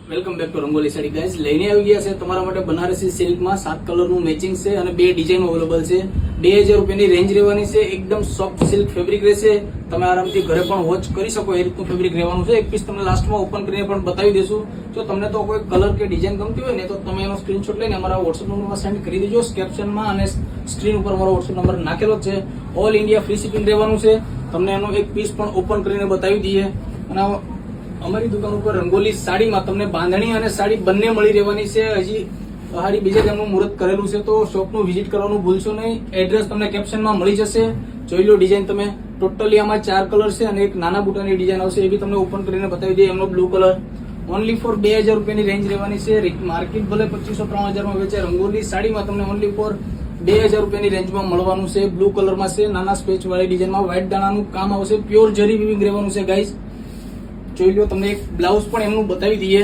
Welcome back to rangoli sari guys. લઈને આવી ગયા છે તમારા માટે બનારસી સિલ્કમાં 7 કલરનું મેચિંગ છે અને 2 ડિઝાઇન અવેલેબલ છે. 2000 રૂપિયાની રેન્જ રહેવાની છે. એકદમ સોફ્ટ સિલ્ક ફેબ્રિક રહેશે. તમે આરામથી ઘરે પણ વોચ કરી શકો એ રીતનું ફેબ્રિક રહેવાનું છે. એક પીસ તમને લાસ્ટમાં ઓપન કરીને પણ બતાવી દેશું. જો તમને તો કોઈ કલર કે ડિઝાઇન ગમતી હોય ને તો તમે એનો સ્ક્રીનશોટ લઈને અમારા વોટ્સએપ નંબરમાં સેન્ડ કરી દેજો. કેપ્શનમાં અને સ્ક્રીન ઉપર અમારો વોટ્સએપ નંબર નાખેલો જ છે. ઓલ ઇન્ડિયા ફ્રી શિપિંગ રહેવાનું છે. તમને એનો એક પીસ પણ ઓપન કરીને બતાવી દઈએ. અને અમારી દુકાન ઉપર રંગોલી સાડીમાં તમને બાંધણી અને સાડી બંને મળી રહેવાની છે. હજી પહાડી બીજે ગામનું મુહૂર્ત કરેલું છે તો શોપનું વિઝિટ કરવાનું ભૂલશો નહીં. એડ્રેસ તમને કેપ્શનમાં મળી જશે. જોઈ લો ડિઝાઇન તમે. ટોટલી આમાં 4 કલર છે અને એક નાના બુટાની ડિઝાઇન આવશે એ બી તમને ઓપન કરીને બતાવી દઈએ. એમનો બ્લુ કલર ઓનલી ફોર 2000 રૂપિયાની રેન્જ રહેવાની છે. માર્કેટ ભલે 2500-3000 માં વેચે, રંગોલી સાડીમાં તમને ઓનલી ફોર 2000 રૂપિયાની રેન્જમાં મળવાનું છે. બ્લુ કલરમાં છે, નાના સ્પેચ વાળી ડિઝાઇનમાં વ્હાઇટ દાણાનું કામ આવશે. પ્યોર જરી વિવિંગ રહેવાનું છે ગાઈઝ. જોઈ લો, તમને એક બ્લાઉઝ પણ એમનું બતાવી દઈએ.